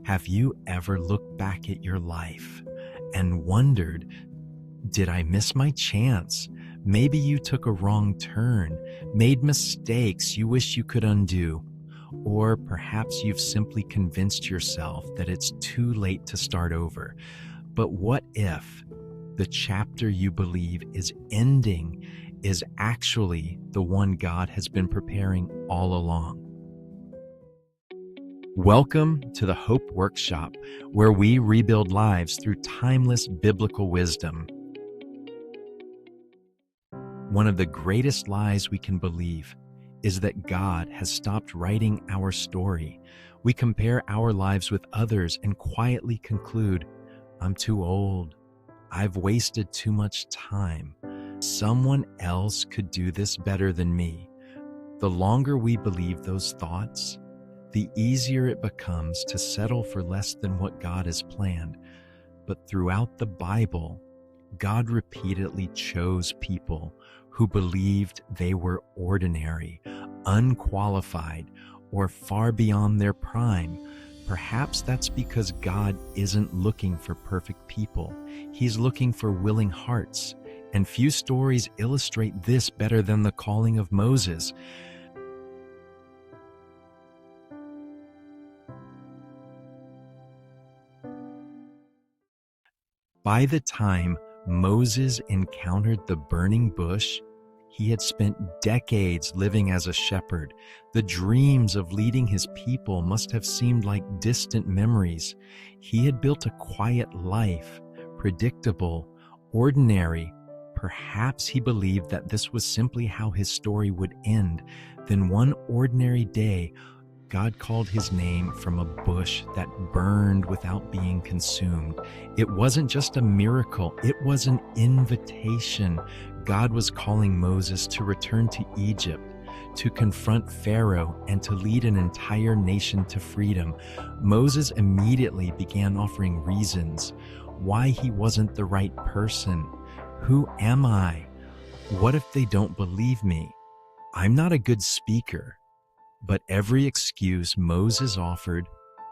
Have you ever looked back at your life and wondered, did I miss my chance? Maybe you took a wrong turn, made mistakes you wish you could undo, or perhaps you've simply convinced yourself that it's too late to start over. But what if the chapter you believe is ending is actually the one God has been preparing all along? Welcome to the Hope Workshop, where we rebuild lives through timeless biblical wisdom. One of the greatest lies we can believe is that God has stopped writing our story. We compare our lives with others and quietly conclude, I'm too old. I've wasted too much time. Someone else could do this better than me. The longer we believe those thoughts, the easier it becomes to settle for less than what God has planned. But throughout the Bible, God repeatedly chose people who believed they were ordinary, unqualified, or far beyond their prime. Perhaps that's because God isn't looking for perfect people. He's looking for willing hearts. And few stories illustrate this better than the calling of Moses. By the time Moses encountered the burning bush, he had spent decades living as a shepherd. The dreams of leading his people must have seemed like distant memories. He had built a quiet life, predictable, ordinary. Perhaps he believed that this was simply how his story would end. Then one ordinary day, God called his name from a bush that burned without being consumed. It wasn't just a miracle, it was an invitation. God was calling Moses to return to Egypt, to confront Pharaoh, and to lead an entire nation to freedom. Moses immediately began offering reasons why he wasn't the right person. Who am I? What if they don't believe me? I'm not a good speaker. But every excuse Moses offered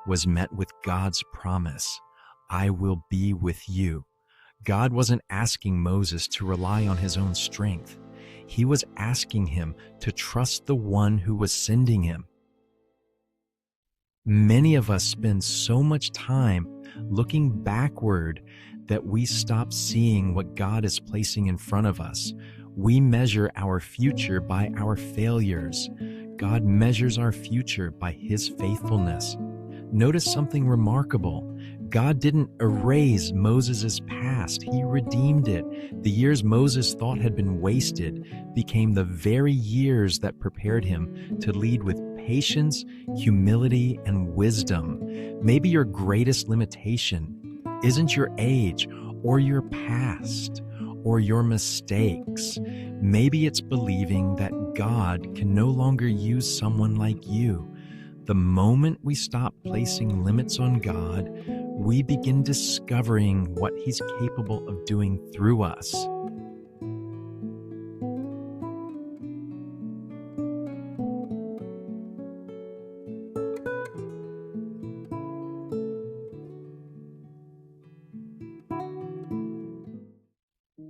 was met with God's promise, I will be with you. God wasn't asking Moses to rely on his own strength. He was asking him to trust the one who was sending him. Many of us spend so much time looking backward that we stop seeing what God is placing in front of us. We measure our future by our failures. God measures our future by his faithfulness. Notice something remarkable. God didn't erase Moses' past. He redeemed it. The years Moses thought had been wasted became the very years that prepared him to lead with patience, humility, and wisdom. Maybe your greatest limitation isn't your age or your past or your mistakes. Maybe it's believing that God can no longer use someone like you. The moment we stop placing limits on God, we begin discovering what he's capable of doing through us.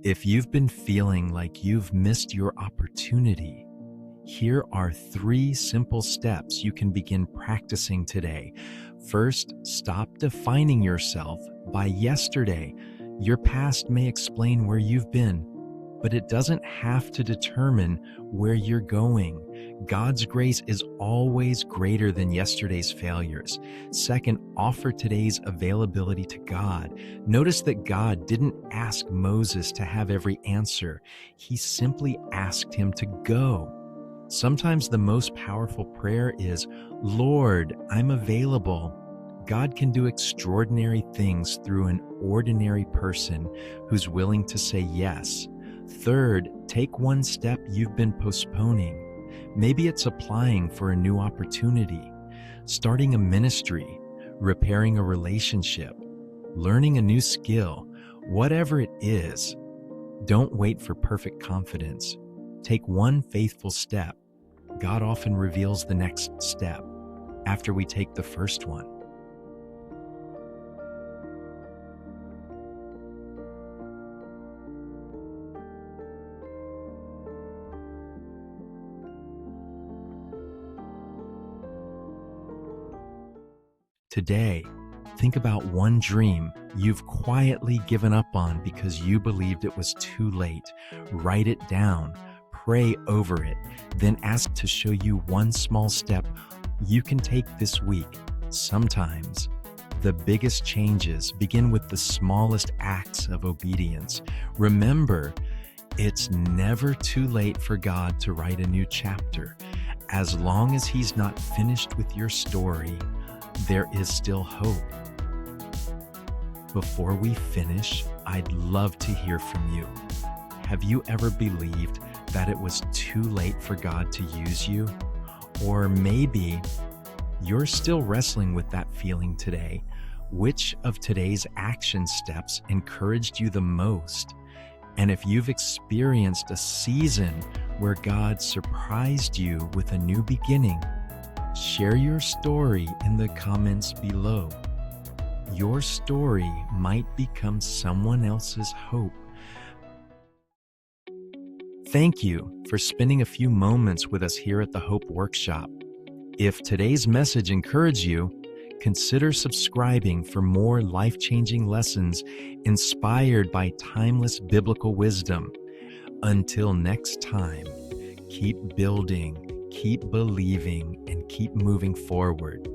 If you've been feeling like you've missed your opportunity, here are 3 simple steps you can begin practicing today. First, stop defining yourself by yesterday. Your past may explain where you've been, but it doesn't have to determine where you're going. God's grace is always greater than yesterday's failures. Second, offer today's availability to God. Notice that God didn't ask Moses to have every answer. He simply asked him to go. Sometimes the most powerful prayer is, Lord, I'm available. God can do extraordinary things through an ordinary person who's willing to say yes. Third, take one step you've been postponing. Maybe it's applying for a new opportunity, starting a ministry, repairing a relationship, learning a new skill. Whatever it is, don't wait for perfect confidence. Take one faithful step. God often reveals the next step after we take the first one. Today, think about one dream you've quietly given up on because you believed it was too late. Write it down, pray over it, then ask to show you one small step you can take this week. Sometimes, the biggest changes begin with the smallest acts of obedience. Remember, it's never too late for God to write a new chapter. As long as He's not finished with your story, there is still hope. Before we finish, I'd love to hear from you. Have you ever believed that it was too late for God to use you? Or maybe you're still wrestling with that feeling today. Which of today's action steps encouraged you the most? And if you've experienced a season where God surprised you with a new beginning, share your story in the comments below. Your story might become someone else's hope. Thank you for spending a few moments with us here at the Hope Workshop. If today's message encouraged you, consider subscribing for more life-changing lessons inspired by timeless biblical wisdom. Until next time, keep building, keep believing, and keep moving forward.